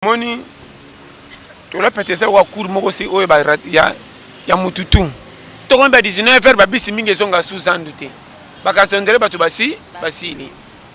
Moni, tu l'as pété ça ou à court moko c'est oh ya mututu. To komba 19h ba bisi mingi zonga sous-andu te. Ba katsondere ba to basi basili.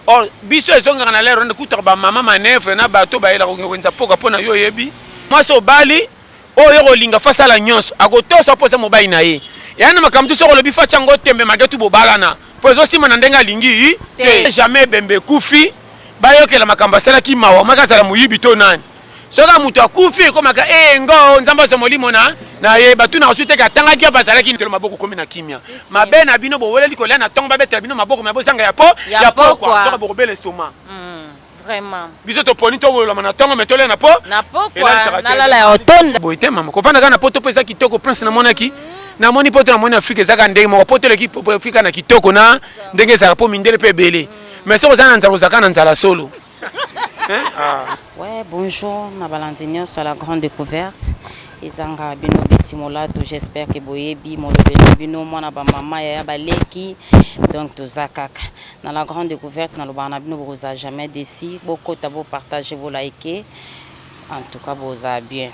Or biso zonga na lero ndikuta ba mama manevre na bato ba ela ko nza poka pona yo yebi. Moi so bali oyo kolinga face à la nyonso akotosa posa mobali na ye. Yana makamtu so ko lobi fa chango tembe magetu bobalana. Pozo sima na ndenga lingi te jamais bembe kufi. Bayokela makamba sala ki mawa makazala muyibi to nani. Soka mutu akufi ko maka ngo nzamba zo molimo na ye batu na osute ka tanga ki bazala ki ntelo maboko komi na kimia. Mabe na bino bo weleli ko na tonga babetela bino maboko mabo sanga ya po kwa soka boko bele stoma. Vraiment. Biso to poni to wolo na tonga metole na po kwa na lala ya otonda. Boite mama ko panda kana poto pesa kitoko prince na monaki. Na moni poto na moni Afrique zaka ndenge mo poto le ki Afrique na kitoko na ndenge za po mindele pe bele. Mais so za na nzalo zaka na nzala solo. Ouais, bonjour, Nabalandinio sur la grande découverte. Izanga bino bitimolato, j'espère que boyebi mon lebele bino mwana ba mama ya baleki donc tozakaka. Dans la grande découverte na lobana bino boza jamais déci, bokota bo partager, bo liker. En tout cas boza bien.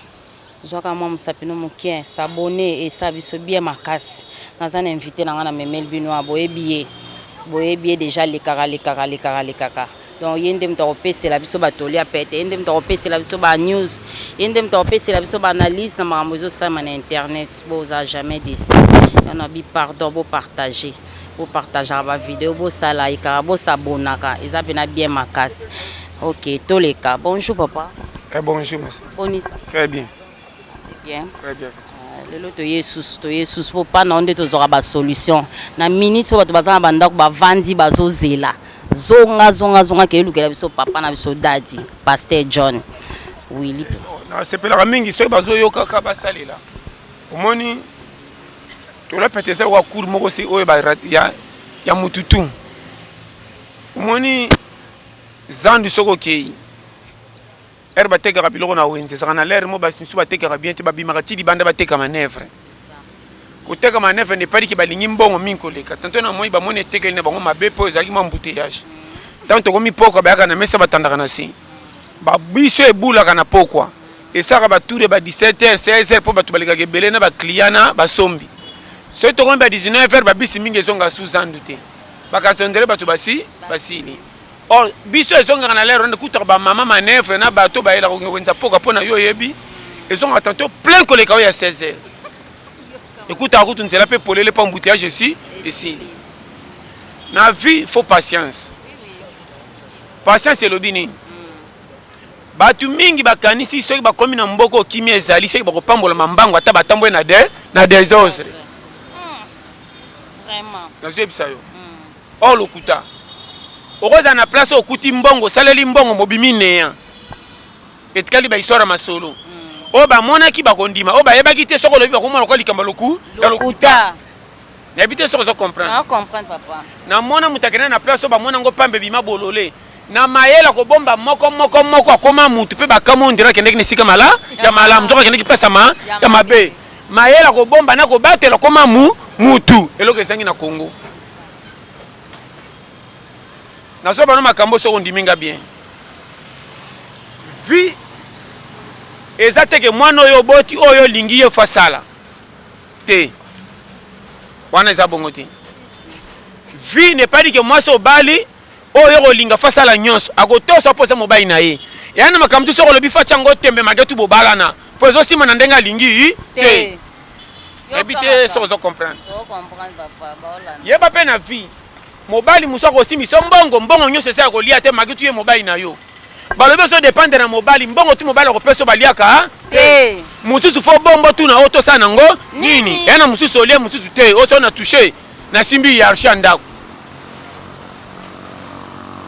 Zoka mwa musapino mukie, s'abonner et ça biso bien makasi. Nazana invité na ngana memel bino boyebi. Boyebi déjà les kaka. Donc yende mtorope c'est la biso batoli apete yende mtorope c'est la biso ba news yende mtorope c'est la biso ba analyse na makambo ça na internet boza jamais déci on a bi pardon bo partager ba vidéo bo ça like bo s'abonnaka eza pena bien makasi. OK toleka. Bonjour papa. Bonjour monsieur. Bonisa. Très bien. Bien. Très bien. Le lot to Jesus pour pas non de tozora ba solution na minute so bato bazana banda ko ba vandi bazozela zonga ke lukela biso papa na biso dadi Pasteur John Willy na sepela mingi so bazo yoka ka basalela omoni to la pété ça wa cour moko c'est oyo ba ya mututu omoni zandu soko kei herba teka kapiloko na wenze saka na l'air mo basu bateka bien te babimaka ti banda bateka manevre koteka manevre ne pas dit que balingi mbongo minko leka tanto na moi ba moni teka ne bango mabe po ezaki ma embouteillage tanto komi poko bayaka na mesa batandaka na si ba biso ebulaka na pokwa esaka ba tour ba 17h 16h po batu baleka gebele na ba client na ba sombi so to komba 19h ba bisi mingi zonga sous-andu te ba katsondere batu basili. Or biso ezonga na lero ndikuta ba mama manevre na bato ba ela ko nza poka pona yo yebi ezonga tanto plein koleka ya 16h. Écoute, à route, on ne peut pas les embouteillage ici. Dans la vie, il faut patience. Patience, c'est le bini. Batu mingi bakanisi ceux qui ba komi na mboko kimi ezali ceux qui ba kopambola mambango ata batambo na des os. Vraiment. Na zebisa yo. Oh lokuta. Okoza na place okuti mbongo saleli mbongo mobimi neya. Etkali ba histoire masolo. Oba mona ki bakondima oba yebaki te soko lobi bakomona ko likamba loku ya lokuta na habite soko zo comprendre na comprendre papa na mona mutakena na place oba mona ngo pambe bima bolole na mayela ko bomba moko akoma mutu pe bakamo ndira kende ki sika mala ya mala mzoko kende ki pesa ya mabe mayela ko bomba na ko batela koma mutu eloko esangi na Congo na so bana makambo soko ndiminga bien vie ezate ke mwana oyo boti oyo lingi ye fasala te wana eza bongo te vie n'est pas dit que moi so bali oyo kolinga fasala nyonso akotosa posa mobali na ye yana makamtu soko lobi fa chango tembe magetu bobalana po ezo sima na ndenga lingi te habite soko zo comprendre papa baola yeba pe na vie mobali muso ko simi so mbongo nyonso esa kolia te magetu ye mobali na yo balobe so dépendre na mobali mbongo tu mobali ko peso baliaka te mususu fo bombo tu na auto sana ngo nini yana mususu olie mususu te oso na toucher na simbi ya arshanda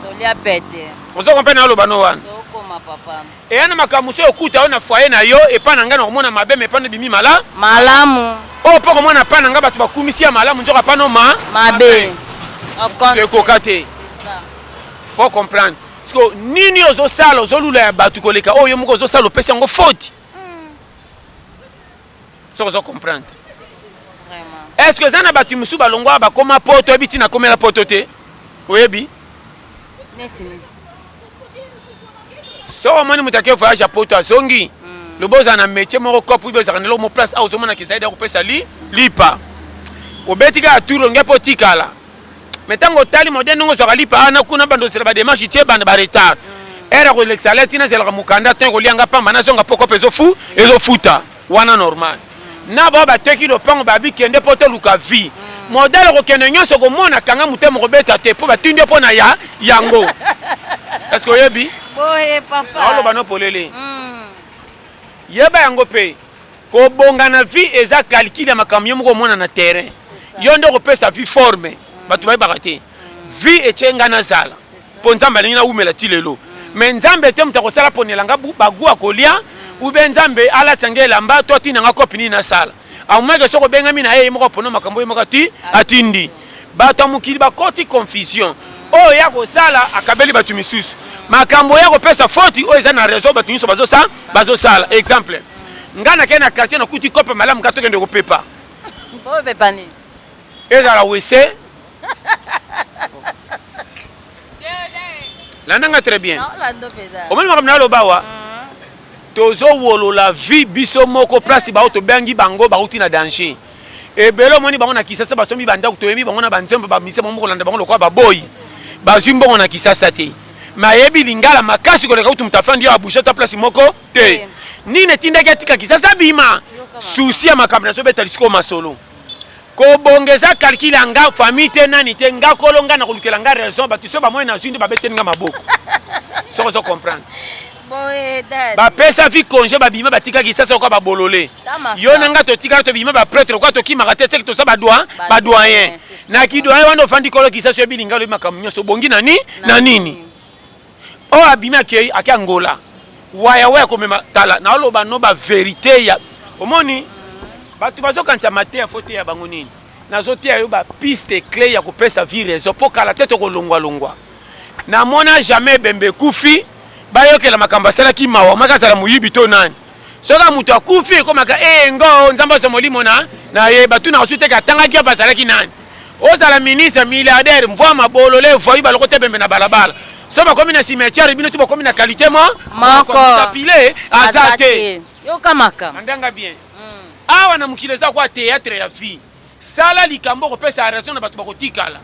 tolia pete ozo kompena lo bano wana tokoma papa e yana makamuso okuta ona foyer na yo e pa na ngana komona mabe me pa na bimi malamu o po komona pa na nga batu bakumisi ya malamu njoka pa no mabe okate c'est ça pour comprendre parce que nini ozo sala ozo lula ya batu koleka oyo moko ozo sala opesi yango faute so ozo comprendre vraiment est-ce que zana batu musu balongwa bakoma poto ebiti na komela poto te oyebi so omoni mutake voyage poto azongi loboza na métier moko kopo ibe zakana lo mo place a ozomona ke zaida kopesa lipa obetika aturo ngepo tikala metango tali moderne ngo zaka lipa ana kuna bando sera ba démarche tie banda ba retard era ko l'exalati na zela mukanda ten ko lianga pamba na zonga poko pezo futa wana normal na ba teki lo pango ba bi kende poto luka vie modèle ko kende nyonso ko mona kanga mutemo ko beta te po ba tindi po na yango est-ce que yebi boye papa alo bano polele yeba yango pe ko bonga na vie eza calcul ya makamyo moko mona na terrain yo ndo ko pesa vie forme batu ba bakate vie etchenga na zala po nzamba lingi na umela tilelo mais nzambe te mutako sala ponelanga bagua kolia ube nzambe ala tangela mba to tina nga kopini na sala amweke soko benga mina ye moko pono makambo moko atindi bato mukili bakoti confusion o ya ko sala akabeli batu misusu makambo ya ko pesa faute o eza na raison batu nyuso bazo sala exemple ngana kena quartier na kuti kope malamu kato kende ko pepa bo pepa ni eza la wese landanga très bien omoni makambo na lobawa tozo wolo la vie biso moko place ba auto bengi bango ba uti na danger e belo moni bango na kisasa basomi banda to yemi bango na banzembe ba mise moko landa bango lokwa ba boy ba zimbo na kisasa te mayebi lingala makasi ko leka utu mutafandi ya boucher ta place moko te ni ne tinda ketika kisasa bima souci ya makambo na so betalisiko masolo ko bongeza calcul anga famille te nani te nga kolonga na kolukela nga raison ba tu so ba mo na zindi ba betenga maboko so comprendre ba pesa vi congé ba bima batika ki sasa ko ba bololé yo nanga to tika to bima ba prêtre ko to ki magate te to sa ba doyen na ki doyen wando fandi ko ki sasa bilinga lo makamnyo so bongi nani na nini o abima ke akangola waya ko mema tala na lo ba no ba vérité ya omoni batu bazo kancha maté faute ya bango nini nazo tia yo ba piste clé ya ko pesa vie raison po kala tete ko longwa na mona jamais bembe kufi bayokela makamba sala ki mawa makazala muyibi to nani soka mutu akufi ko maka ngo nzamba zo molimo na ye batu na osute ka tanga ki basala ki nani ozala ministre milliardaire mvwa mabolole voyi baloko te bembe na balabala so ba komi na cimetière bino to ba komi na qualité moko tapile azate yo kamaka ndanga bien awa na mukileza kwa théâtre ya vie sala likambo ko pesa raison na batu ba kotikala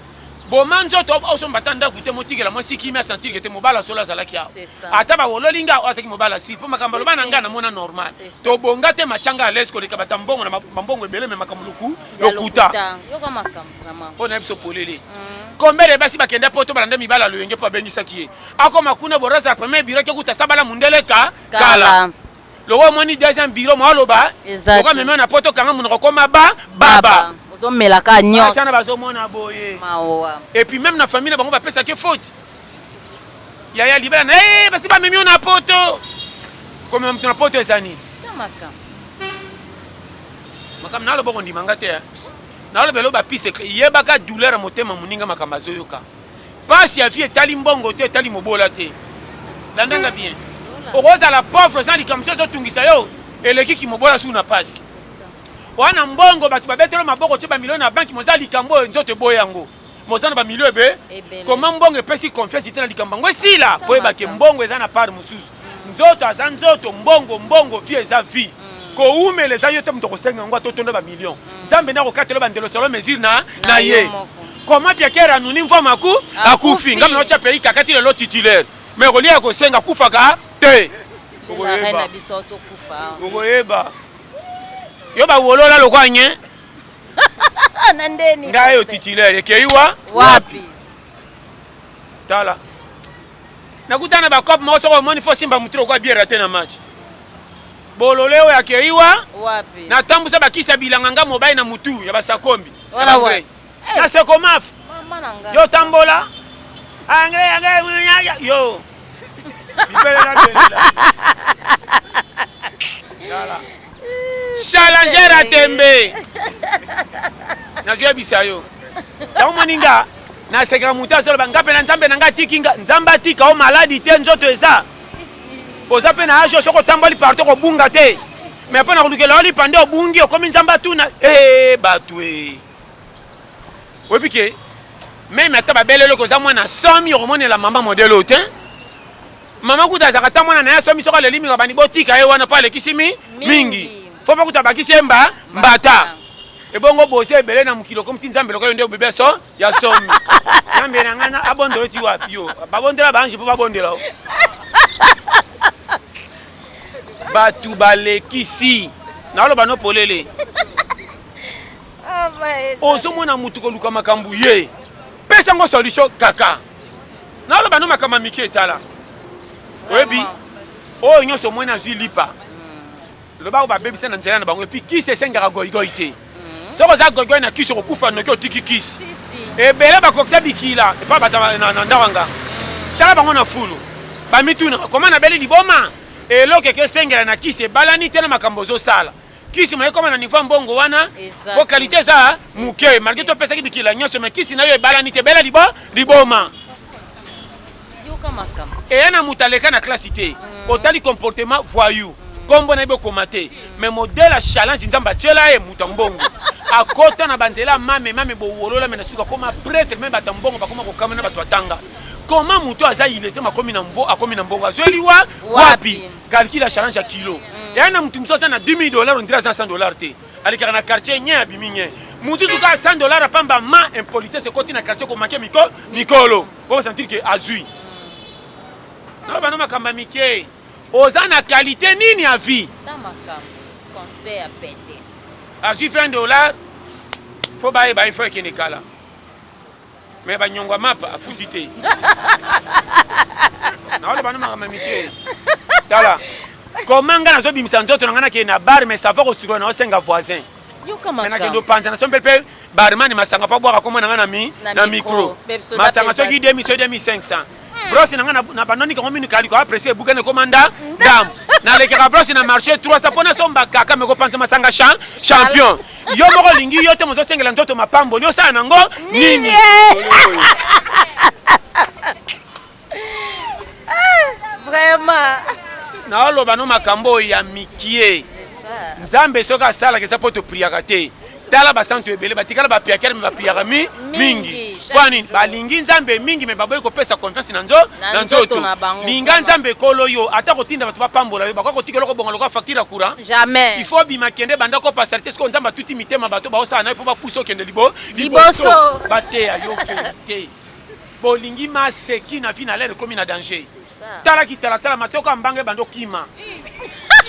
bomanzo to oso mbatanda kute motikela mo sikimi sentir que te mobala sola zala kia ata ba wololinga osaki mobala si po makamba lo bana ngana mona normal to bonga te machanga lesko le kabata mbongo na mambongo ebele me makamuluku lokuta yoko makamba vraiment ona biso polele kombele basi bakenda poto balanda mibala lo yenge po bengisa kie akoma kuna boraza premier bureau ke kuta sabala mundele kala logo moni deuxième bureau mo aloba logo meme na poto kanga munoko koma baba ozomela ka nyonso sana bazomona boye mawa et puis même na famille bango ba pesa ke faute ya libala na basi ba memi na poto comme même na poto ezani tamaka makam na lo bongo ndimanga te na lo belo ba pise yebaka douleur motema muninga makamba zoyoka pasi ya vie tali mbongo te tali mobola te landanga bien okoza la pauvre sans likamso zo tungisa yo eleki ki mobola su na pasi wana mbongo batu babetelo maboko te ba milioni na banki moza likambo nzoto boyango mozana ba milioni ebe comment mbongo pesi confiance tena likambo ngo sila po eba ke mbongo eza na part mususu nzoto aza nzoto mbongo vie eza vie ko umele za yote mtoko senga ngo totondo ba milioni nzambe na ko katelo ba ndelo solo mesure na ye comment bien kera nuni mvo maku akufi ngam na cha pays kakati le lot titulaire mais rolia ko senga kufaka te reine biso to kufa okoyeba yo ba wolola lokwa nye na ndeni ngayo titulaire keiwa wapi tala nakutana ba cop mo soko moni fo simba mutiro kwa biera tena match bololeo ya keiwa wapi na tambusa bakisa bilanga nga mobile na mutu ya basakombi wala wa na sekomaf mama nanga yo tambola angre yo bipele na benila tala challenger a tembe na je bisayo ya moninga na sekra muta solo banga pe na nzambe nanga tikinga nzamba tika o maladi te nzoto eza oza pe na ajo soko tamboli parto ko bunga te mais pe na kulukela oli pande obungi okomi nzamba tuna batwe obike même ata babelelo ko za mwana 100 000 omone la mama modèle otin Maman kuta zakata mwana na yaso misoka le limi kabani botika ye wana pale kisimi mingi. Faut pas kuta bakisi mbata. Et bongo bossé belé na mukilo comme si nzambe lokoyo nde bébé so ya somi. Nzambe na ngana abondolo ti wapi yo. Babondela banji po babondela. Batu balekisi. Na lo bano polele. Ozo mona mutu ko luka makambu ye. Pesa ngo solution kaka. Na lo bano makama miki etala. Oyebi. O nyonso mona zwi lipa. Le ba ba bebisa na nzela na bango epi kisi sengaka goigoite. Soko za goigoite na kisi okufa no ki otiki kisi. E bele ba kokisa bikila e pa bata na ndawanga. Tala bango na fulu. Ba mituna comment na beli liboma. Et là, quelqu'un s'engage na kisi balani tena makambo zo sala. Kisi mai comme na niveau mbongo wana. Ko qualité za muke malgré to pesa ki bikila nyonso mais kisi na yo balani te bela liboma. Yoka makam. Et yana mutaleka na classité. Otali comportement voyou. Kombo na ibo komate. Mais modèle a challenge nzamba tshela e mutambongo. Akota na banzela mame bo wolola mena suka koma prêtre même batambongo bakoma ko kamena batu atanga. Comment muto aza il était makomi na mbo akomi na mbongo azoliwa wapi calcul la challenge à kilo et un mutu msosa na $10,000 on dirait $100 te alikaka na quartier nya abiminye mutu tuka $100 apamba ma impolitesse côté na quartier ko manquer mikolo pour sentir que azui na bana makamba mike oza na qualité nini à vie ta makam conseil à péter azui $20 faut bailler faut que kala. Mais ba nyongwa mapa afuti te. Na wale bana mama mike. Tala. Comment ngana zo bimisa nzoto ngana ke na bar mais ça va ko na osenga voisin. Yo kama ka. Mena ke do panta na sombe pe barman masanga pa boka koma ngana na micro. Masanga so ki 2500. Bros ngana na banoni ko minu kali ko apprécier bukane komanda dam. Na le ka bros na marché 300 pona somba kaka me ko panza masanga champion. Yo moko lingi yo te mozo sengela ntoto mapambo nyo sana ngo nini vraiment na oloba no makambo ya mikie nzambe soka sala ke sapoto priaka te tala ba santo ebele batikala ba priakere me ba priaka mingi kwani balingi nzambe mingi me baboyi ko pesa confiance na nzoto linga nzambe kolo yo ata kotinda batu bapambola yo bakwa kotikela ko bonga lokwa facture courant jamais il faut bima kende banda ko pasarite ce qu'on nzamba tuti mitema bato ba osana na po ba puso kende liboso bate ayo fete bolingi maseki na vie na l'air comme na danger tala ki tala matoka mbange bando kima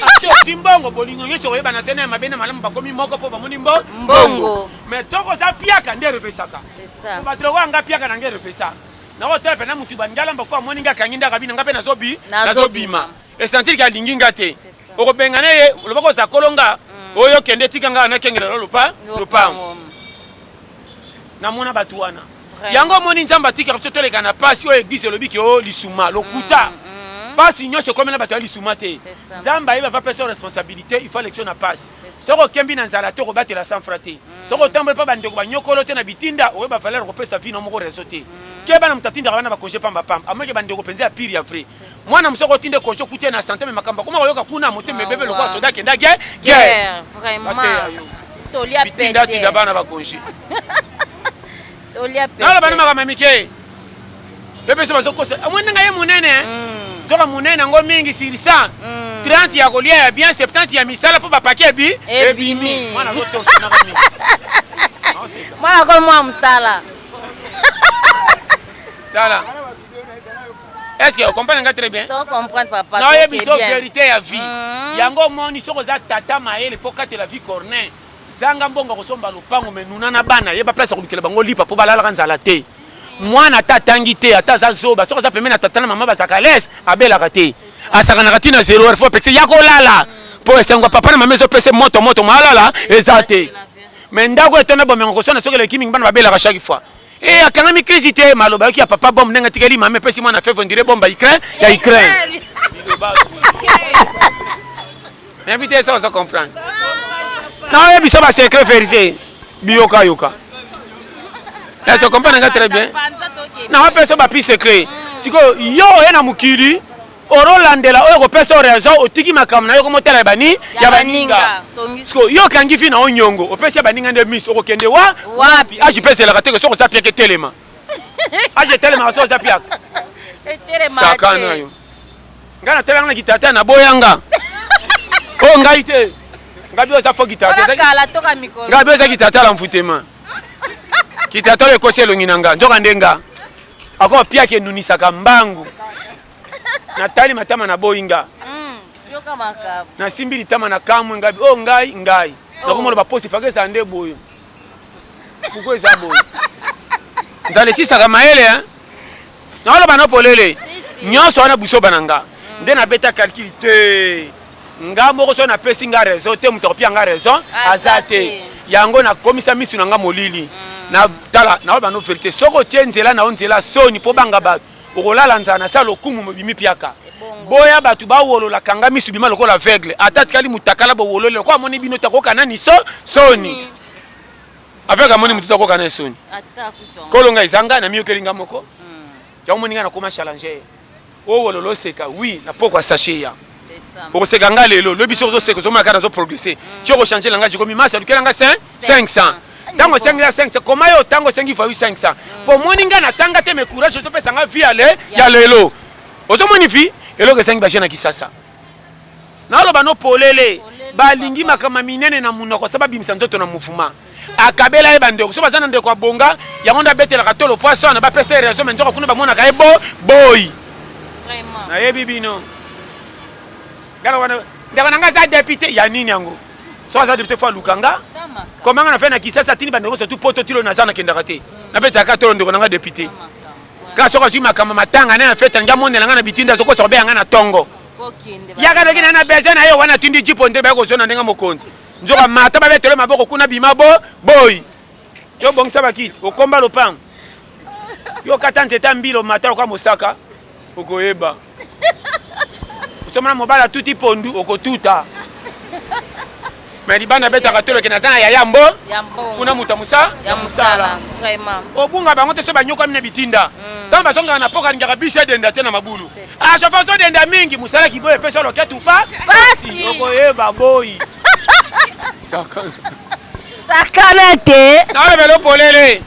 acho simbongo bolingo nyeso ko yeba na tena mabena malamu bakomi moko po bamoni mbongo mais toko za piaka ndere pesaka c'est ça ba toko anga piaka na ngere pesa na ko tepe na mutu banjala mbako amoni nga kanginda kabina ngape na zobima et sentir ka linginga te oko bengane ye loboko za kolonga oyo kende tikanga na kengela lupango na mona batuana yango moni nzamba tika kapso toleka na pasi o église lobiki o lisuma lokuta pasi nyonso comme na bato ya lisuma te nzamba yeba va pesa responsabilité il faut élection na passe soko kembi na nzala te ko batela sans fraté soko tambola pa bandeko banyokolo te na bitinda o ba valeur ko pesa vino moko réseauté ke bana mutatinda bana ba congé pamba amake bandeko penza ya pire ya vrai mwana msoko tinde congé kutia na santé me makamba kuma yoka kuna motembe bebe lokwa soda kenda guerre vraiment tolia pété bitinda tinda bana ba congé tolia pété na bana makamba mike bebe so bazokosa amwana ngaye munene toka munene ngo mingi sirisa 30 ya kolia ya bien 70 ya misala po ba paquet ebimi mwana loto sina kami mwana ko mwa msala Tala. Est-ce que vous comprenez très bien? On comprend papa. Non, il y a une vérité à vie. Yango moni soko za tata maele po kate la vie corner. Zanga mbonga kosomba lupango menuna na bana yeba place ko bikela bango lipa po balala kanzala te. Mwana tata ngite ata za zoba soko za pemena tata na mama bazaka les abela kate. Asaka na katina 0 heure faut pexer yako lala. Po esangwa papa na mama zo pese moto malala ezate. Mendako etona bomengo kosona soko le kimi ngana babela ka chaque fois. Et à quand même crise te maloba qui a papa bombe n'enga tikeli mame pesi mwana fait vendire bombe ya Ukraine. Invité ça on comprend. Non, il biso ba secret vérifié. Bioka yoka. Est-ce que comprend très bien? Non, on peut ça ba pi secret. Siko yo ena mukili orolandela oyo ko pesa raison otiki makamna yo ko motela bani ya baninga. Siko yo kangi fina onyongo opesa baninga nde miss okokende wapi aji pesa la kateke soko za pieke telema aje telema so za piaka telema sakana yo Ngana telanga kitata na boyanga. Oh ngai te. Ngabi oza fo kitata. Kala toka mikolo. Ngabi oza kitata la mfutema. Kitata le koselo nginanga. Njoka ndenga. Ako pia ke nunisaka mbangu. Natali matama na boyinga. Yoka makabu. Na simbi litama na kamwe ngabi. Oh ngai. Nakomona ba posi fakesa nde boyo. Pourquoi ça boyo? Nzale sisa kama ele hein. Na wala bana polele. Nyonso wana buso bananga. Nde na beta calcul te. Nga moko so na pesi nga raison te muto pia nga raison azate. Yango na komisa misu nga molili. Na tala na wala bana vérité. Soko tienzela na onzela soni po banga ba. Okolala nzana sa lokumu mobimi piaka. Boya batu ba wolola kanga misu bima lokola aveugle. Atati kali mutakala bo wolole ko amoni bino takoka nani soni. Avec amoni mututa ko kana soni. Kolonga izanga na miyokelinga moko. Ya moninga na koma challenger. O wololo seka oui na poko sachet ya. C'est ça. Pour seka nga lelo le biso zo seka zo makana zo progresser. Tu ko changer langa jiko mi masa lukelanga 500. Tango 500 comment yo tango 5 fois 500. Pour moninga na tanga te me courage zo pesa nga vie ale ya lelo. Ozo moni vie elo ke 5 bashena kisasa. Na lo bano polele balingi makama minene na munoko sababu bimisa ndoto na mouvement. Akabela e bandeko so bazana ndeko abonga yango nda betela katolo poisson na ba pesa raison mais ndoko kuna bamona ka ebo boy Vraiment. na yebi bino ngala wana ndeko nanga za député ya nini yango so za député fa lukanga comment na fait na kisasa tini bandeko so tout poto tilo na zana kenda kate na beta katolo ndeko nanga député ka so ka zuma kama matanga na fait nga monela nga na bitinda so ko so be nga na tongo yaka beki na besoin na yo wana tindi jipo ndebe ko zona ndenga mokonzi nzoka mata ba betele maboko kuna bima boy yo bongisa bakiti okomba lopango yo kata nzeta mbilo mata kwa mosaka okoyeba usomana mobala tuti pondu okotuta mais libana beta katolo ke nazana ya yambo kuna mutamusa ya musala vraiment obunga bango te so banyoka mina bitinda tamba songa na poka ngaka bisha denda tena mabulu ah chafa so denda mingi musala kiboye pesa loketu pa basi okoyeba boy sakana te na belo polele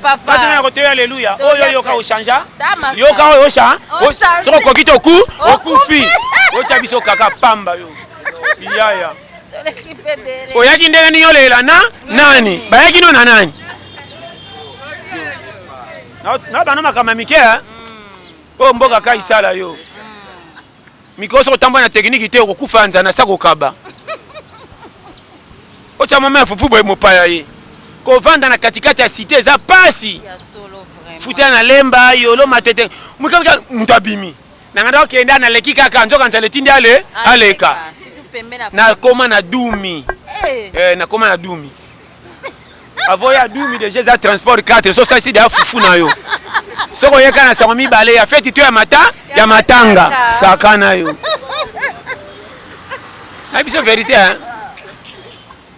papa basi na kote haleluya oyo yoka ochanja Damaka. yoka oyo osha Ochange. soko kokito okufi ocha biso kaka pamba yo iyaya oyaki ndenge ni yolela na nani bayaki no na nani na bana makama mike o mboka ka isala yo mikoso kotambola na technique te okokufa nzana sako kaba ocha mama fufu boy mopaya ye kovanda na katikati ya cité za pasi futa na lemba yolo matete mukamika mutabimi nanganda okenda na leki kaka nzoka nzale tindi aleka na koma na dumi na koma na dumi avoya dumi de za transport 4 so ça ici de fufu na yo soko yeka na sango mibale ya feti to ya matanga sakana yo na biso vérité hein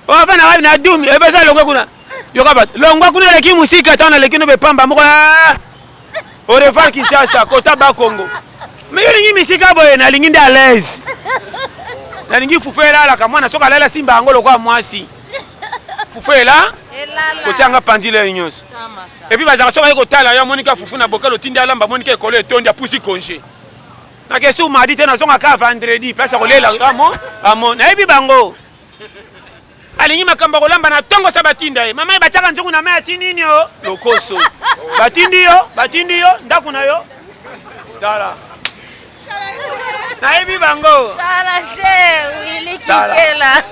o bana wapi na dumi ebesa longo kuna yoka longo kuna leki musika tana leki no be pamba moko o revoir Kinshasa kota ba Congo mais yo lingi misika boye na lingi nda à l'aise na lingi fufela la kamwana soka lela simba angolo kwa mwasi fufela kochanga pandile nyonso et puis bazaka soka yeko tala ya monika fufu na bokalo tindi alamba monika ekolo etondi apusi congé na kesu mardi te na zonga ka vendredi place kolela amo na ebi bango alingi makamba kolamba na tongo sa batinda ye mama bachaka nzungu na maya tinini yo lokoso batindi yo ndaku na yo tala na ebi bango tala she wili kikela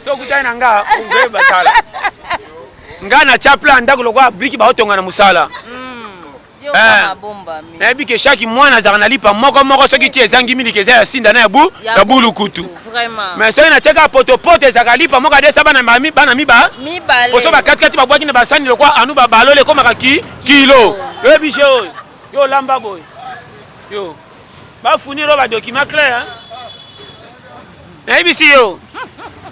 so kutai na nga ungeba tala nga na chapla ndaku lokwa briki ba otonga na musala na ebi ke shaki mwana zaka na lipa moko soki ti ezangi miliki eza ya sinda na ya bulu kutu mais soki na tiaka potopoto ezaka lipa moko adesa bana miba poso bakatikati babwaki na basani lokwa anu babalole ekomaka kilo oyebi she oyo yo lamba boye yo bafuniro badokima clair nayebi si yo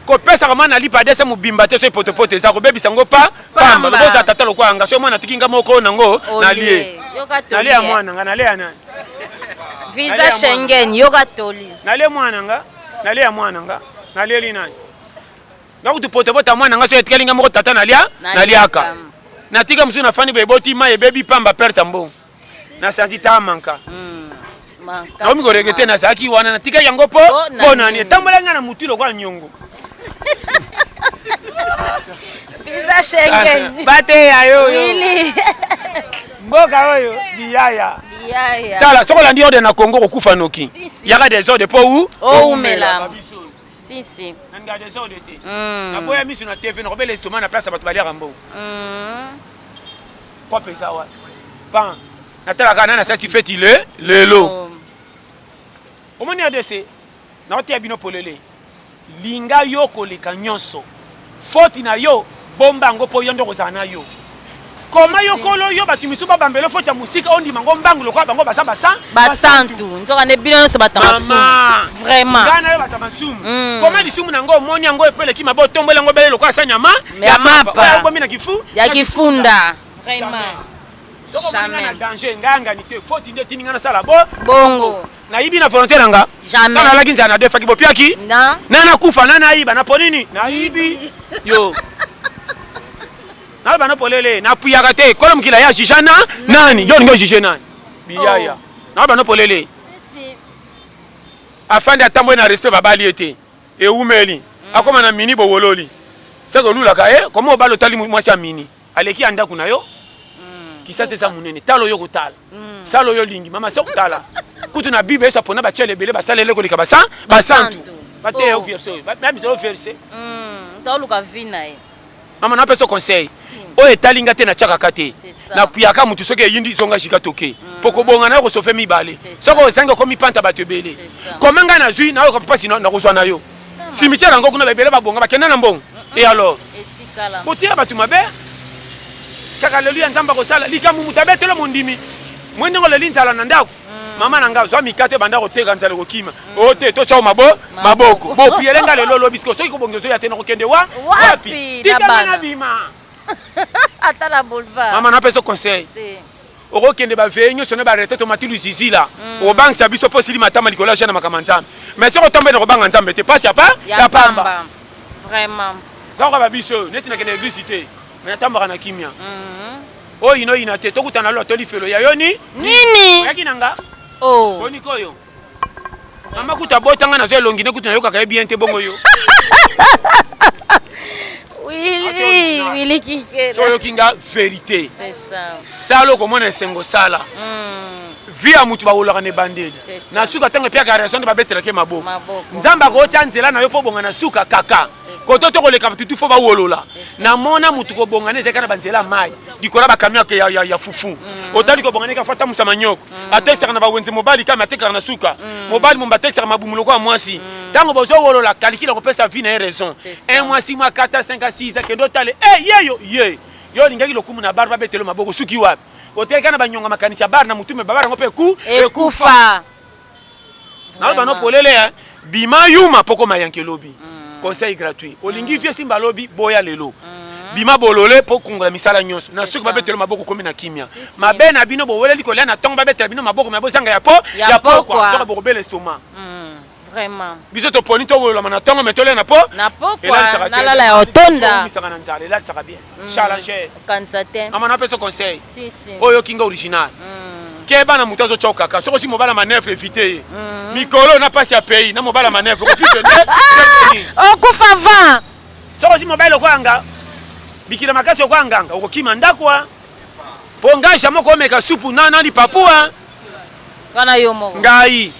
kopesaka mwana lipa adesa mobimba te so potopoto eza kobebisa ngo pamba lokoza tata lokwa anga so mwana tikinga moko nango nalie ya mwana nga nalia nani visa Schengen yoka toli nalie mwana nga nalia mwana nga nalieli nani ngakutu potopota mwana nga so etikalinga moko tata naliaka natika musu na fani beboti ma ebebi pamba perte mbo na santi tamanka naomi koregete nazalaki wana natika yango mpo nani etambola nga na mutu lokwa nyongo Visa Schengen bateya yoyo mboka oyo biyaya tala soko olandi orde na Congo kokufa noki yaka desordre mpo oumela si nanga desordre te naboya miso na tv nakobela estoma na place ya bato baliaka mbongo po apesa wa pan natalaka nani asasi feti lelo omoni adese naoteya bino polele linga yo koleka nyonso foti na yo bomba yango mpo yo nde kozala na yo koma yo kolo yo bato misu babambela foti ya musika ondima ngo mbangu lokola bango baza basantu nzoka nde bino nyonso bato ya masumu vraiment nga na yo bato ya masumu koma lisumu nango omoni yango epeleki mabe otombola yango bele lokola sa nyama ya mapa obomi na kifu ya kifunda vraiment jamais na danger ngangani te foti nde tini nga nasala bongo nayibi na volonté nanga jamais nalaki nzala na deux faki bopiaki nana kufa nana ayiba na ponini nayibi yo naloba no polele napuyaka te kolo mokila ya jija nani yo ningo jije nani biyaya naloba no polele afandi atamboye na respect babali ete eumeli akoma na mini bowololi seke olulaka koma obala otali mwasi ya mini aleki ya ndako na yo kisasa eza monene tala oyo kotala sala oyo lingi mama se kotala kutu na bible yesu apona batiele ebele basalele koleka basantu bateya overse oyo babisala overse toluka vi na ye mama napesa conseil oyo etalinga te natiakaka te napuyaka mutu soki eyindi zonga jika toke mpo kobonga na yo kosofe mibale soki ozangi okomi panta bato ebele koma ngai nazwi nayoka mpasi nakozwa na yo simitiere yango kuna baebele babonga bakenda na mbongo e alors boteya bato mabe kaka lelo ya nzambe akosala likambo mutu abetelo mondimi mwe ndenge oleli nzala na ndako mama na ngai zwa mikate banda koteka nzala kokima ote totyao maboko bopiyele nga lelo olobi soki kobongi ozoya te nakokende wapi tikanga na bima ata na boulevard mama napesa conseil okokende baveye nyonso ne barete tomati luzizila okobangisa biso mpo sili matama likolo ya jana makama nzambe mais soki otambe na kobanga nzambe te pasi ya pamba vraiment kaka babiso neti nakende eglise te me natambaka na kimia oyo inoyina te tokutana lo atoli felo ya yo nini oyaki na nga boniko oyo mama kuta botanga nazwa elongi ne kutu nayokaka ye bien te bongo yo wili kikela so oyoki nga vérité sala okomona esengo sala vi ya mutu baolaka na ebandeli na suka ntango epiaka raison nde babetelaki maboko nzambe akotya nzela na yo mpo bonga na suka kaka koto tokoleka batutu fo bawolola namona mutu kobongana ezalaka na banzela mai likolo bakamion ya fufu otali kobongana eka fo atambusa manyoko atekisaka na bawenze mobali kami atekaka na suka mobali momba atekisaka mabumu lokola mwasi ntango bozowolola kalikila kopesa vi na ye raison 1 mois 6 mois 4 5 6 akende otale yeyo yo olingaki lokumu na bar babetelo maboko suki wapi oteleka na banyonga makanisi ya bar na mutume babara ngo mpe ekufa naloba no polele bima yuma poko mayanke lobi conseil gratuit olingi vie simba lobi boya lelo bima bolole po kungola misala nyonso na suki babetelo maboko komi na kimia mabe na bino boweleli kolia na ntongo babetela bino maboko me bozanga ya pokwa soki bokobela estomac vraiment biso toponi towololama na ntongo me tolia na pokwa nalala ya otonda misaka na nzala elalisaka bien challenger kanisa te mama napesa conseil oyo kinga original keba na mutu azotya okaka soki osi mobala manevre evite ye mikolo na pasi ya pays na mobala manevre okufa va soki osi mobali okoyanga bikila makasi okoyanganga okokima ndakwa mpo ngai jamai okomeka supu na lipapuwa wana yo moko ngai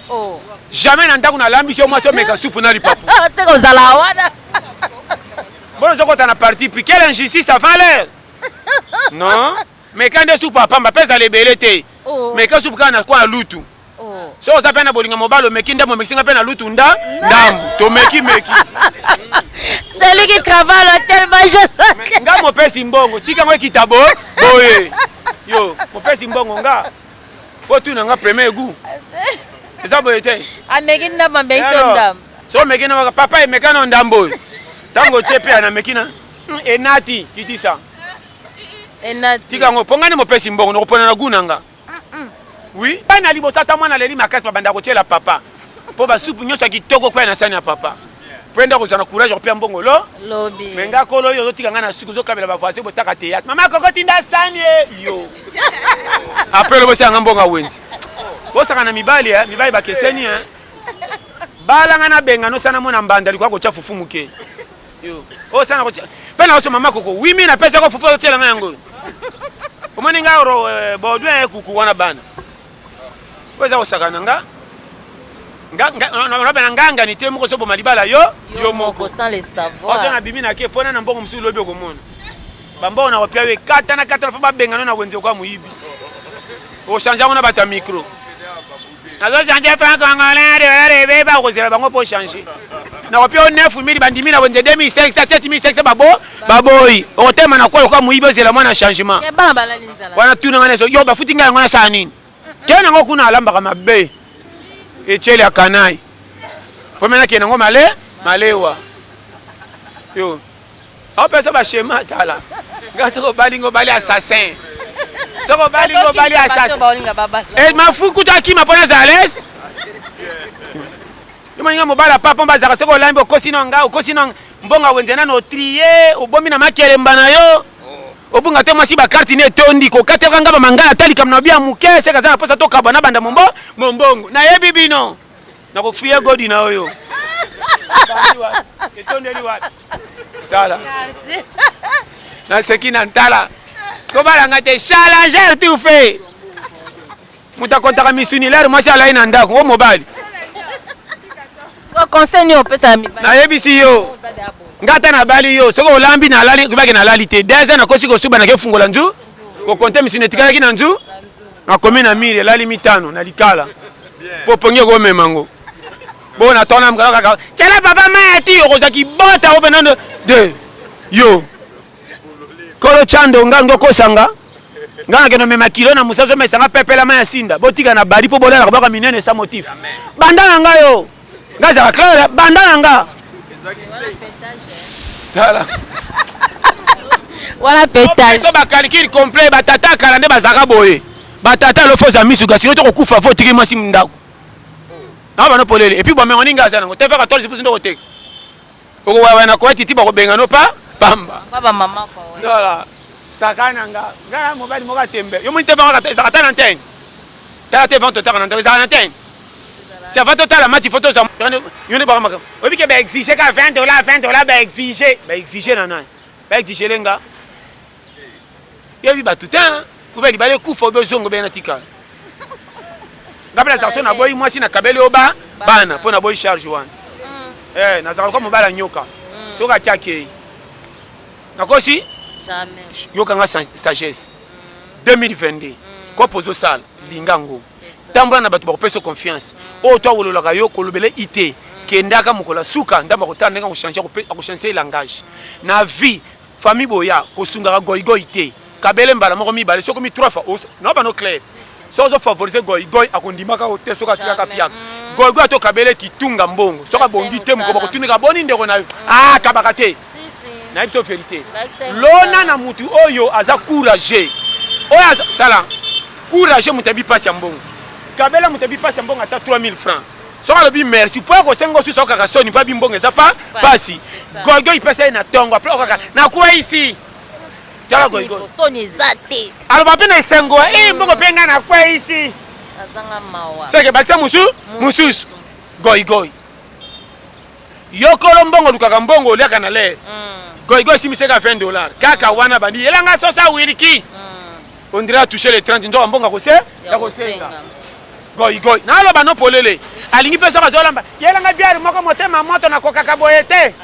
jamais na ndako nalambisi yo mwasi omeka supu na lipapu seke ozala wana bona ozokota na parti pris quelle injustice avant l'air non meka nde supu apamba mpe ezala ebele te meka supu kaka na kwa na lutu so oza mpe na bolinga mobali omeki ndambo omekisinga mpe na lutu ndambu tomeki celui qui travaille tellement jeune nga mopesi mbongo tikango ekita boye yo mopesi mbongo nga fo tuna nga premier goût eza boye te ameki ndambo ameki so ndambo so omeki na papa emeka na ndambo oyo ntango otye mpe anameki na enati kitisa tikango mpo ngani mopesi mbongo nokopona na gu na nga oui bana liboso ata mwana leli makasi babanda kotyela papa mpo basupu nyonso ya kitoko kwaya na sani ya papa mpo enda kozwa na courage okopia mbongo lobi me nga kolo oyo ozotika nga na suki ozokabela bavoisin botaka teyate mama koko tinda sani yo apres lobosi yanga mbongo awenzi bosaka na mibali mibali bakeseni balanga na benga no sana mona mbanda likwa ko cha fufu muke yo o sana ko pe na so mama koko 8000 na pesa ko fufu ko tela yango omoni nga ro bodwe kuku wana bana weza osaka nanga nganga ni temo ko so boma libala yo moko sans le savoir ozo na bimi na ke pona na mbongo musu lobi okomona bambo na wapia we kata na fa benga no na wenze kwa muibi o changer on a bata micro nazo changer fa congolais de beba ko zela bango po changer na wapia 9000 bandimi na wenze 2500 7500 baboyi o tema na kwa muibi zela mwana changement wana tuna ngane so yo bafuti ngana ngana sa nini tena ngo kuna alamba kama be echele akanai fomena ke ngo malewa yo au pesa ba shema tala ngasa ko bali assassin soko bali assassin et mafuku ta ki mapona zales yomanga mobala papa mbazaka soko lambi okosino nga okosino mbonga wenzena no trier obomi na makele mbana yo obunga te mwasi ba carte ne tondi ko kateka nga ba mangala tali kam na bia muke seka za posa to kabana banda mombongo na yebi bino na ko fuye godi na oyo etondeli wapi tala na sekina ntala ko bala ngate challenger tu fait muta kontaka misunilaire mwasi ala ina ndako o mobali ko conseil ni opesa mi na yebisi yo ngata na bali yo soko olambi na lali kubaki na lali te déjà na kosi ko suba na ke fungola nzu ko konte misune tikala ki na nzu na komi na mire lali mitano na likala poponge ko memango bona tona mkala kaka chala papa maati okozaki bota obenano de yo kolo chando ngango kosanga ngana keno mema kilo na musazo mesanga pepela maya sinda botika na bali po bolela kabaka minene sa motif bandana ngayo ngaza claire bandana nga tala wala pétage so ba calcul complet batata kalande bazaka boye batata lo foza misuka sino to kokufa fo tiki masi ndako na bana polele et puis bo mengo ninga zanango te fa 14% ndo kotek oko wa na ko titi ba ko benga no pa pamba baba mama ko voilà sakana nga mobali moka tembe yo mun te fa ka zakata na ten ta te vente ta na zakata na ten c'est va total la match photo ça yone ba maka obi ke ba exiger ka $20 ba exiger na ba exiger lenga yebi ba tout temps ko ba libale ku fo bezongo be na tika ngabela za so na boy mwasi na kabele oba bana pona boy charge wana na za ko mobala nyoka so ka chake na kosi jamais yoka nga sagesse 2022 ko pozo sala lingango tambula na bato bakopesa confiance oyo to awololaka yo kolobele ite kendaka mokola suka ndamba kotala ndenge akochange langage na vie famille boya kosungaka goigoy te kabele mbala moko mibale sokomi 3 fois no bano clair so ozo favoriser goigoy akondimaka o te soka atikaka piaka goigoy ato kabele kitunga mbongo soka bongi te moko bakotundika boni ndeko na yo kabaka te na biso vérité lona na mutu oyo aza courage oyo tala courage mutabi pasi ya mbongo kabela mutabi pasi ya mbongo ata 3000 francs soka lobi merci po ko sengo su soka ka soni pa bimbongo eza pa pasi goigoy pesa na tongo après okaka na kwa ici tala goigoy soni zate aloba pe na esengo mbongo pe nga na kwa ici azanga mawa seke bakisa mususu goigoy yokolo mbongo lukaka mbongo oliaka na le goigoy simiseka $20 kaka wana bandi elanga sosa wiriki on dirait toucher les 30 nzo mbonga kose ya kosenga goigoy na loba no polele alingi pesa ka zolamba yelanga biari moko motema moto na kokaka boyete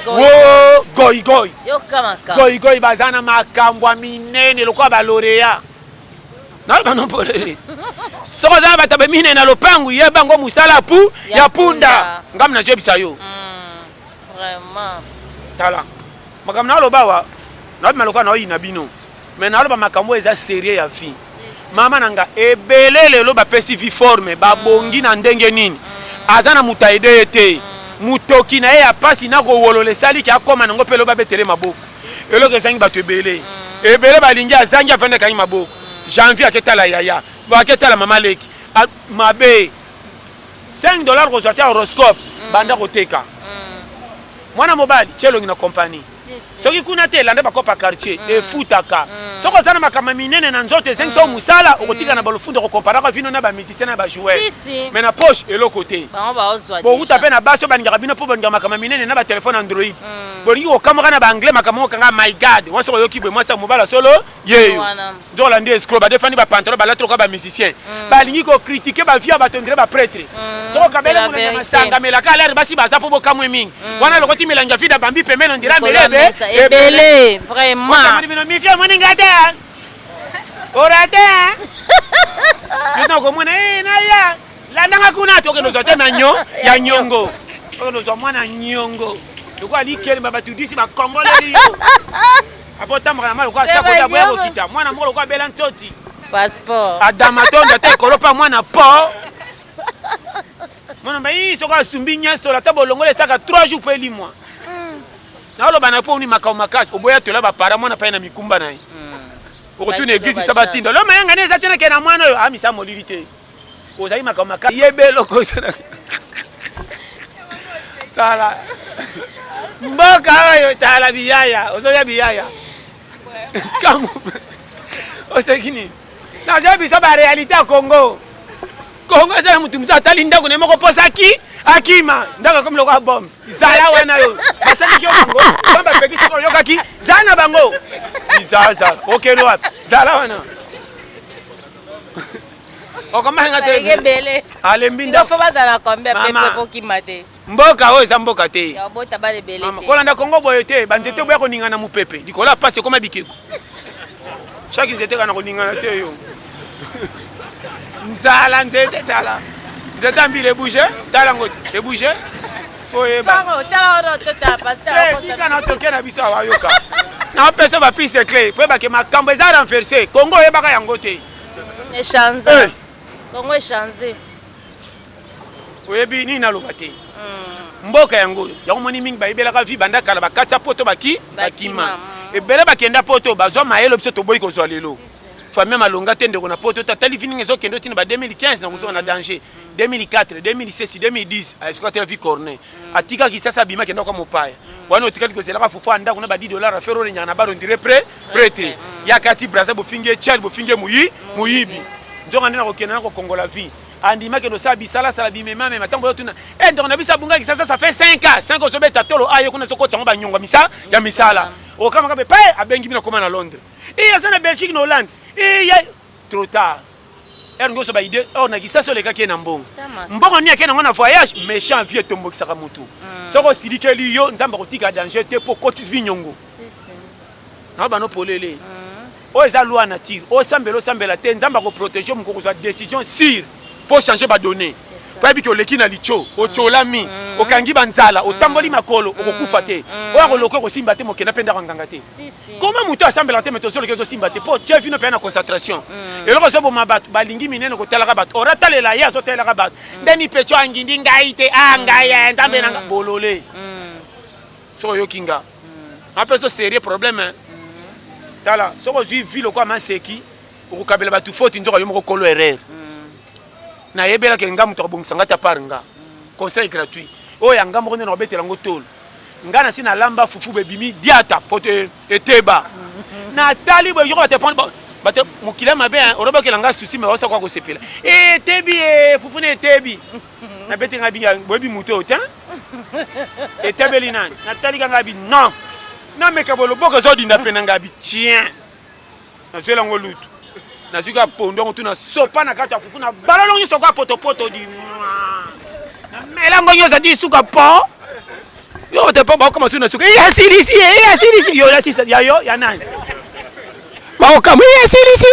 wo goigoy yo kama goigoy bazana makambwa minene lokwa balorea na loba no polele soko za batabe minene na lopangu yeba ngo musala pu ya punda ngam na jebisa yo vraiment tala makam na loba wa na maloka na oyina bino mais na loba makambo eza sérieux ya vie mama nanga ebele lelo bapesi vi forme babongi na ndenge nini aza na mutaide ete mutoki na ye ya pasi na kowolola saliki akoma nango pelo babetele maboko eloko ezangi bato ebele balingi azangi afende kangi maboko janvier aketala yaya baketala mama leki mabe $5 kozwa te horoscope banda koteka mwana mobali chelongi na compagnie soki kuna te landa bakopa quartier efutaka soko zana makama minene na nzoto esengiso musala okotika na balofundo kokompara kwa vino na ba musicien na ba joueur mais na poche et l'autre côté bon uta pe na baso baningaka bino po baningaka makama minene na ba téléphone Android bolingi kokamaka na ba anglais makama okanga my god wasa oyoki bwe mwasa mobala solo yeyo nzola ndi escroc ba defandi ba pantalon ba latro ka ba musicien balingi ko critiquer ba via ba tondre ba prêtre soko kabele mona masanga melaka l'air basi baza po bokamwe mingi wana lokoti melanga vida bambi pemeno ndira melebe ebele vraiment mi fia moninga te orate yo ko mona na ya la ndanga kuna to ke no zote na nyo ya nyongo ko no zo mwana nyongo loko ali kele ba batudisi ba kongole yo apota mwana mala ko sako ya boya kokita mwana moko ko bela ntoti passeport adamatonda te kolopa mwana po mwana mai soko asumbi nyasto la tabo longole saka 3 jours pour moi na olo bana po ni makao makasi oboya to la ba para mwana pa na mikumba na ye okotuna église sabatinda lo mayanga neza tena ke na mwana oyo amisa molilite ozali makao makasi yebelo ko tala mboka oyo tala biyaya ozoya biyaya kamu osekini na jabi sa ba réalité à Congo Congo c'est mutu msa tali ndako ne moko posaki akima ndako comme le bom zala wana yo basali kyo bango bamba pekisi ko yokaki zana bango izaza okelo wapi zala wana okamanga te bele alembinda fo bazala combien pepe po kimate mboka oyo za mboka te ya bota bale bele te kolanda Congo boyo te banzete boya ko ningana mupepe dikola passe koma bikeko chaque nzete kana ko ningana te yo nzala nzete tala nzete mbile bouge tala ngoti e bouge oye ba sango tala oro tota pasteur ko kana toke na biso ayoka na pesa ba piste clé po ba ke makambo eza renverser Congo e baka yango te ne chanze Congo chanze oyebi ni na lobate mboka yango yango moni mingi ba ibelaka vi banda kala bakatsa poto baki bakima ebele bakenda poto bazwa mayelo biso toboyi ko zwa lelo famille malonga tende ko na poto tatali vini ngezo kendo tina ba 2015 na kuzo na danger 2004 2006 2010 a escroquer vie corner atika ki sasa bima kenda ko mopaya wana otika ko zela ka fufu anda kuna ba $10 fero le nyana baro ndire prêtre yakati braza bo finge chal bo finge muyibi njonga ndina ko kenda ko kongola vie andima ke no sabi sala bimema me matango yotuna ndako na bisa bunga ki sasa ça fait 5 ans 5 ans sobeta tolo ayo kuna soko tango ba nyonga misa ya misala o kama kabe pa abengi bina koma na Londres et ya na Belgique na Hollande et ya trop tard ngo so ba idée on a kisa so le kake na mbongo mbongo ni akena ngona voyage méchant vieux tombo kisaka mutu soko silikeli yo nzamba kotika danger te po koti vinyongo na ba no polele o eza loi nature o sambela te nzamba ko protéger mukoko sa décision sire pour changer ba données pour habiter au leki na licho au cholami au kangi banzala au tamboli makolo au kokufa te o ya koloko ko simba te mokena penda nganga te comment muto assemble te meto solo kezo simba te po je vino pe na concentration et loko so bo mabato balingi minene ko tala rabat ora talela ya so tala rabat ndeni pecho angindi ngai te angaya ndambe na bolole so yo kinga après so sérieux problème tala so ko vivre ko maseki ko kabela batu faute nzoko yo moko kolo erreur na yebela ke ngamu to bongisa ta paranga conseil gratuit o ya ngamu ko na betela ngo tolo ngana sina lamba fufu bebimi diata pote eteba na tali bo yo te prendre bate mukila mabe oroba ke langa souci me wasa kwa ko sepela etebi fufu ne etebi na beti ngabi bobi muto ta etebeli nani na tali ngabi non na meka bolo boko zo dinda pena ngabi tien na zela ngo lutu na zuka pondo tuna sopa na kata fufu na balalo nyo soka poto di na melango nyo za di suka po yo te po ba kama suna suka ya sirisi yo ya sisa ya nani ba kama ya sirisi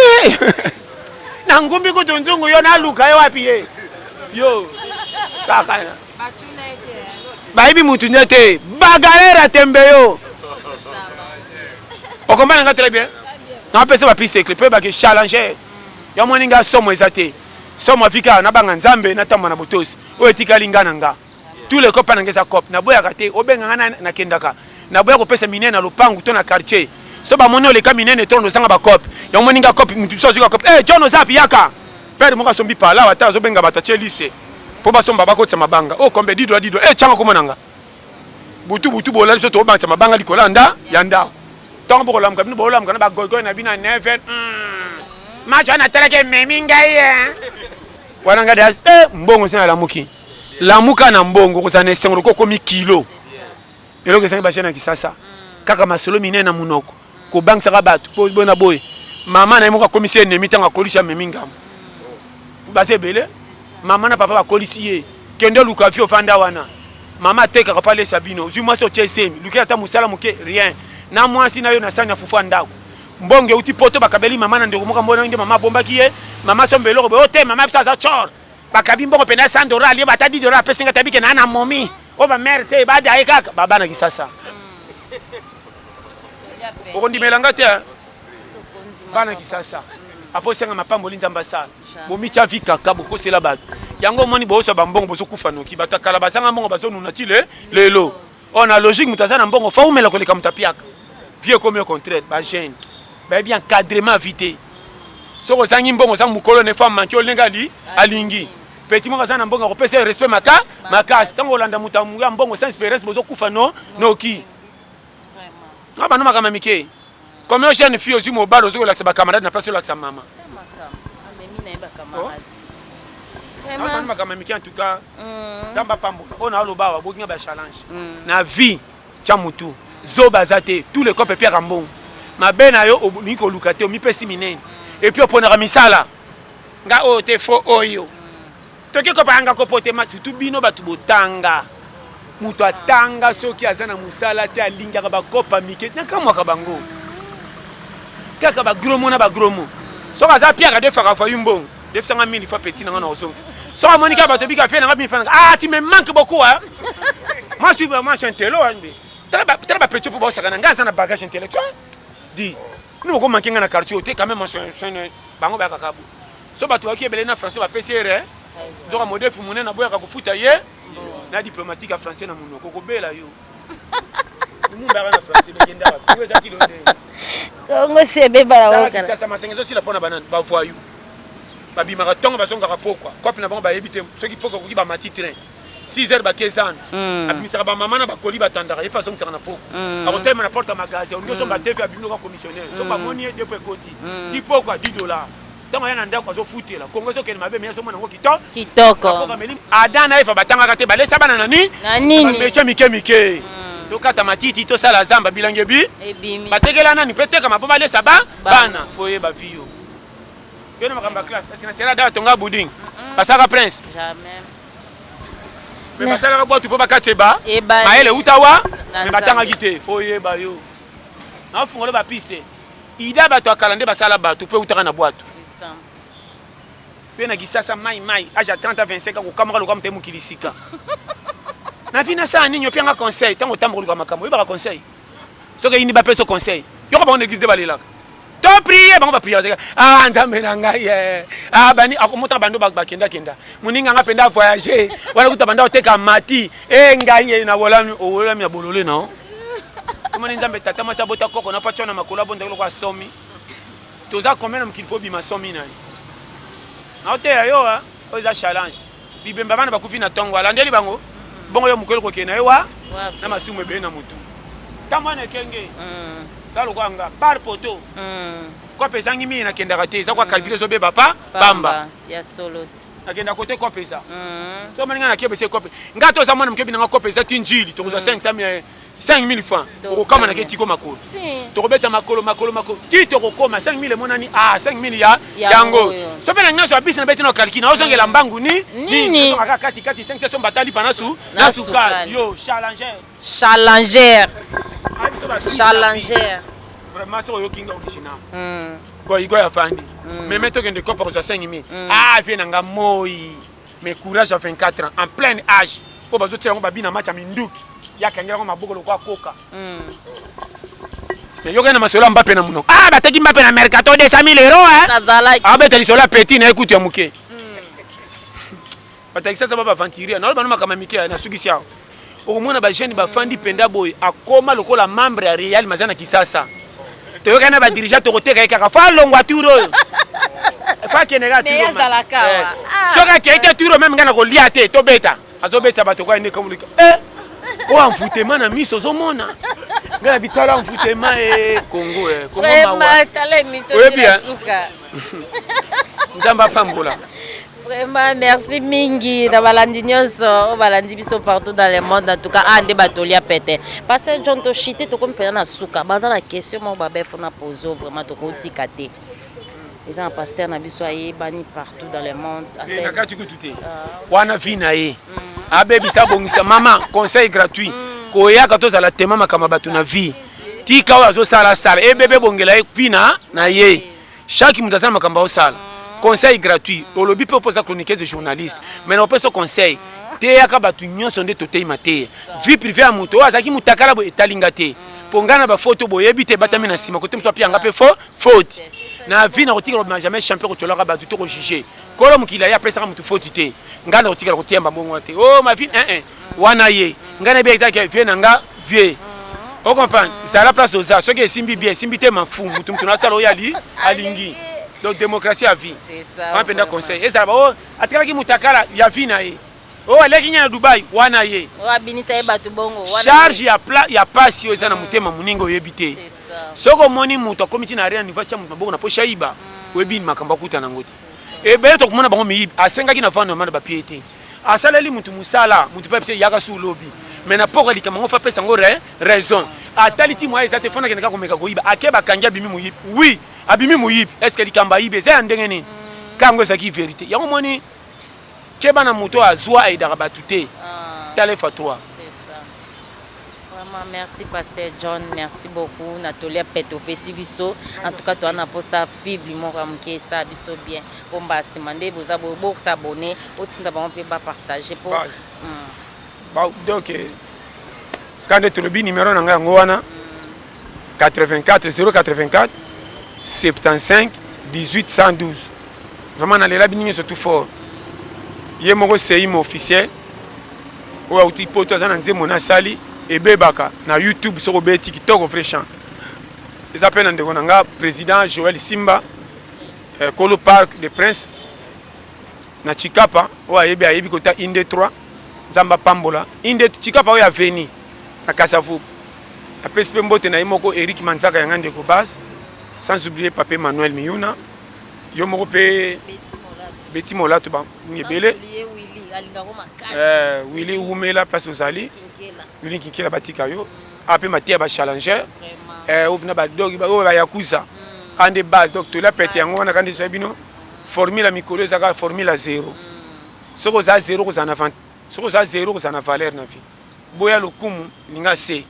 na ngumbi ko tunzungu yo na luka yo wapi yo saka na ba ibi mutu ndete bagalera tembe yo o comprendre nga très bien na pesa ba piste clip ba ke challenger ya moninga somo ezate somo afika na banga nzambe na tamba na botosi o etikali ngana nga tous les copains ngeza cop na boya kate obenga ngana na kendaka na boya ko pesa minene na lopangu to na quartier so ba mono le ka minene to no sanga ba cop ya moninga cop mutu so zika cop John Ozapi yaka père moka sombi pala wata zo benga batache liste po ba somba ba ko tsama banga o kombe dido changa ko monanga butu bola so to ba tsama banga likola nda yanda tant pour l'homme comme nous l'homme quand on va gogo na bina 9 match on a télé memi ngai wana ngada mbongo sina la muka na mbongo kozana sengolo ko komi kilo eloko esangi bachena kisasa kaka masolo minene na munoko ko bank saka bato po bona boy mama na yemoka komisi ennemi tanga kolisa memi ngam base bele mama na papa ba kolisi ye kende luka fi ofanda wana mama teka ka pale sabino zu moi so tsemi luka ata musala moke rien na mwasi na yo na sanya fufu ndako mbonge uti poto bakabeli mama na ndeko moka mbona nge mama bombaki ye mama sombelo ko ote mama bisa za chor bakabi mbongo pena $100 ali bata $10 pesinga tabike na na momi o ba mère te ba dai kaka baba na kisasa okondi melanga te bana kisasa apo senga mapambo linzamba sala bomi cha vika kabo ko sela bato yango moni boso ba mbongo boso kufa noki batakala basanga mbongo baso nunatile lelo on a logique mutazana mbongo fa umela ko leka mutapiaka vie comme au contraire ba jeune ba bien encadrement vite soko sangi mbongo sa mukolo ne femme manki olenga li alingi petit mo kazana mbongo ko pesa respect maka tango landa mutamu ya mbongo sans espérance bozo kufa noki vraiment aba no makama mike comme un jeune fille aussi mo balo zo la ba camarade na place la sa maman amemi na ba camarade vraiment makama mike en tout cas zamba pambo on a lo bawa bokinga ba challenge na vie cha mutu zo bazate tous les copes pierre ambon mabena yo ni ko lukate mi pesi minene et puis opona misala nga o te fo oyo toke ko panga ko pote ma surtout bino batu botanga mutu atanga soki azana musala te alinga ba kopa mike na kamwa ka bango kaka ba gromo na ba gromo so kaza pierre de faka fa yumbong de 50 fois petit na ngana osongi so monika bato bika fe na ngabi fana tu me manques beaucoup hein moi je suis vraiment chantelo très ba petit pour bossa kana ngaza na bagage intellectuel di nous ko manquer na quartier te quand même c'est bango ba kakabu so batoaki ebele na français ba PCR zoka modèle fumune na boya ka kufuta ye na diplomatique français na munoko ko bela yo mumba na français bekenda ba ko ezaki londe Congo sebe bala okana ça masengezo si la pona banane ba voyou ba bimaka tongo ba songa ka pokwa kopi na bango ba yebite soki pokwa ko ki ba mati train 6h ba kezan abimisa ba mama na ba koli ba tandaka yepa songa na pokwa akotema na porte magasin on so ba TV abimino ka commissionnaire so ba moni de pe koti di pokwa $10 tango yana ndako zo futela Congo so kene mabe me so mona ngo kitoko adana ifa batanga kate bale sabana nani meche mike to kata matiti to sala zamba bilange bi bategela nani peteka maboma le saba bana foye ba vio yona makamba classe asina sera da tonga bouding basaka prince jamais mais basala ka botu po bakateba maele utawa me batanga kite foye ba yo na fungole ba piste ida bato akalande basala bato pe utaka na boatu pena kisasa mai aja 30 à 25 ko kamera lo kamte mukilisika na fina sa ninyo pianga conseil tango tambo ko makambo yeba conseil soka ini ba peso conseil yo ko ba on église de balela to prier ba prier nzambe na ngai bani akomota bando ba kenda muninga nga penda voyager wana kuta banda oteka mati ngai na wolami ya bolole no komoni nzambe tata masa bota koko na pachona makolo bonda ko asomi toza combien na mkilipo bima somi nani na oteya yo oza challenge bibemba bana bakufi na tongo alandeli bango bongo yo mukelo ko kena ewa na masumu ebe na mutu tamwana kenge salo kwanga par poto ko pesangi mi na kenda kate za kwa calculer zo beba bamba ya soloti akenda kote ko pesa so maninga na kebe se kope ngato za mwana mkebi na ko pesa tinjili to za 5,000 francs ko kama na ketiko makolo to kobeta makolo ti to kokoma 5,000 monani 5,000 ya yango so pena ngaso abisi na beti na calcul na ozongela mbangu ni akakati 500 batali panasu na suka yo challenger vraiment so yo kinga original go ya fandi mais mettons que de copa za 5,000 viens nga moi mais courage à 24 ans en plein âge po bazo tira ngo babina match a minduki yakangela ko maboko lokwa koka mais yo kana masola Mbappé na muno bataki Mbappé na mercato 200,000 €. Betali sola petit na écoute ya muke bataki sasa baba ventiria na bana makama mike na sugisi yao omona ba jeune ba fandi penda boy akoma lokola membre ya Real mazana kisasa to kana ba dirigeant to koteka kaka fa longwa turo fa kenega turo soka kete turo même ngana ko liate to beta azobeta bato kwa ndeka mulika o amfutema na miso zomona Ngana bitala mfutema Congo Congo Vraiment, tala émission de Souka. Nzamba pambola. Vraiment, merci mingi na balandi nyonso, balandi biso partout dans le monde en tout cas ande batolia pété. Pasteur John to chité to comme na Souka, baza na question mo babe fona poser vraiment to ko tikate. Les gens pasteur na biso aye bani partout dans le monde. Assez. Na kati kututé. Wana vina ye. Abe bisa bongisa mama conseil gratuit. Koya katoza la tema makama batu na vie. Tika wazo sala sala e bébé bongela e vina na ye. Chaque mutazana makamba o sala. Conseil gratuit. Olobi peut poser chroniqueuse de journaliste. Mais on peut ce conseil. Te yaka batu nyonso nde totei mate. Vie privée à muto azaki mutakala bo etalingate. Pongana ba photo boyebi te batami na sima côté mso pia ngape faute. Na vie na rotika na jamais champion ko tolaka batu to ko juger. Kolo mukila ya pesa mutu faute te. Ngana rotika ko tiamba mbongo te. Oh ma vie wana ye. Ngana be itaki vie na nga vie. On comprend. Ça la place aux arts. Ce qui est simbi bien, simbi te mafu mutu mutu na sala oyali alingi. Donc démocratie à vie. C'est ça. On peut conseil. Et ça va oh atikaki mutakala ya vie na ye. Oh aleki nya Dubai wana ye. Oh abinisa ye batu bongo wana. Charge ya ya passe yo ezana mutema muningo yebite. C'est ça. Soko moni muto komiti na rien niva cha mutu bongo na posha iba. Webi makamba kuta na ngoti. E be to komona bango mi asenga ki na vanda manda ba piété. Asaleli mutu musala mutu pa pese yaka su lobby. Mais na poko likama ngo fa pesa ngo raison. Atali ti moi ezate fona keneka komeka ko iba akeba kanja bimi muyibi. Oui, abimi muyibi. Est-ce que likamba ibe za ndenge nini? Kango ezaki vérité. Yango moni Keba na moto azwa aidaka batute. Tale fatwa. C'est ça. Vraiment merci Pasteur John, merci beaucoup. Natolia peto pesi biso. En tout cas toi na posa bible mo ramuke ça biso bien. Bomba simande boza bo s'abonner, otinda ba on peut pas partager pour. Donc quand tu le bi numéro nanga ngwana 84 084 75 18 112. Vraiment na lela bini surtout fort. Ye moko seimo officiel oya uti poto azana nzemo na sali ebebaka na YouTube soko be TikTok ofrechan ils appellent ndeko nanga président Joël Simba Kolo Parc des Princes na Chikapa oya yebi ayebi kota inde 3 Nzamba pambola inde Chikapa oya veni na Kasavu a PSP mbote na yemoko Eric Manzaka yanga ndeko base sans oublier Papé Manuel Miyuna yo moko pe Betty Molato ba ngebele Willy Oumela place aux Ali Willy Kinkela batika yo ape matia ba challenger ovina ba dog ba yakuza ande base donc to la pete yango wana kandi sabino formule mikolo zaka formule 0 soko za 0 ko zana avant soko za 0 ko zana valeur na vie boya lokumu ninga se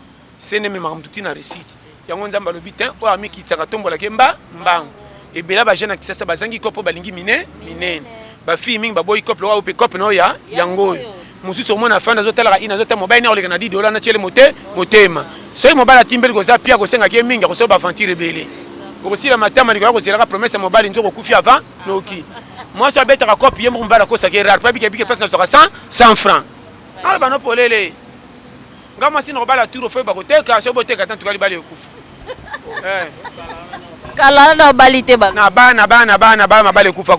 ne me makamtuti na receipt yango nzamba lobitin o ami kitaka tombola kemba mbango ebela ba jeune kisasa bazangi kopo balingi minene ba fille mingi ba boy couple wa pe couple no ya yango mususu mona fanda zotala ina zotala mobile na oleka na $10 na chele motema so mobile timbeli ko za pia ko senga ke mingi ko so ba aventure belé ko si la matama ko zela promesse mobile nzo ko kufi avant noki moi so beta ka copie mo mbala ko sa ke rare pa bike place na so 100 francs ala bano polele ngama sino bala tour fo ba ko teka so boteka tant ko libali kufa kala na balite ba na bana mabale kufa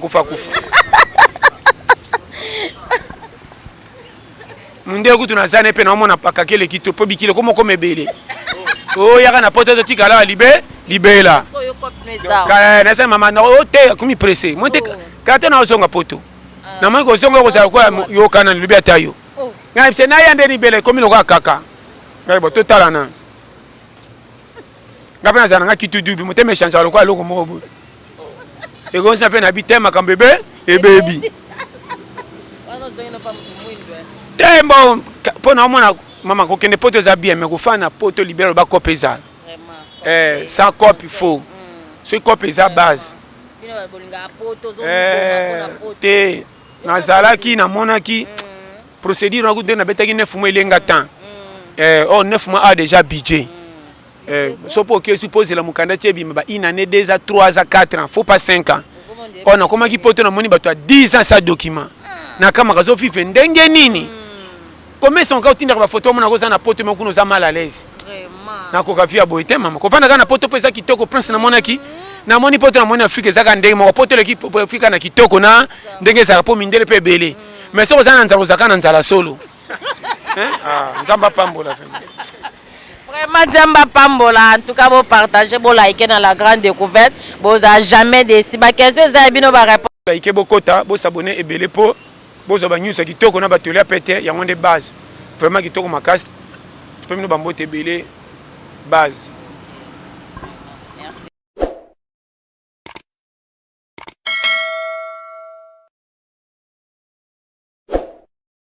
munde kutu na zane pe na mona pakakele kito po bikile komo komebele o yaka na poto to tikala libela ka na sa mama na o te komi pressé monte kata na ozonga poto na mwe ko zonga ko za ko yo kana libe atayo na se na yande libele komi no kaka ngai bo totala na ngapena zana kitu double mote me changer ko aloko mo e go sa pe na bitema kambebe e baby wana zengena pa mutu mwindo tembo pona mona mama ko kende poto za bien me ko fana poto libéral ba copé vraiment sans copie faux ce copé za base bino ba bolinga poto zo na poto te na zalaki na monaki procédure na ko de na betaki 9 mois elenga temps 9 mois a déjà budget so pour que suppose la mukanda tiebi ba une année 2 à 3 à 4 ans faut pas 5 ans on a comment qui poto na moni bato 10 ans ça document na kama kazo fife ndenge nini comment son ka tinda ba photo mona ko za na poto me kuno za mal à l'aise vraiment na ko ka via boite mama ko panda kana poto pesa kitoko prince na monaki na moni poto na moni Afrique zaka ndenge mo poto le ki Afrique na kitoko na ndenge za po mindele pe belé mais so za na nzalo zaka na nzala solo nzamba pambola fe Vraiment, Diamba Pambola, en tout cas, vous partagez, vous likez dans la grande découverte, vous n'avez jamais décidé. Ma question, c'est de vous répondre. Likez beaucoup, vous abonnez et belé pour vous abonner sur qui toko na batelia pété, il y a des bases. Vraiment qui toko ma casse. Tu peux nous bamboter belé base.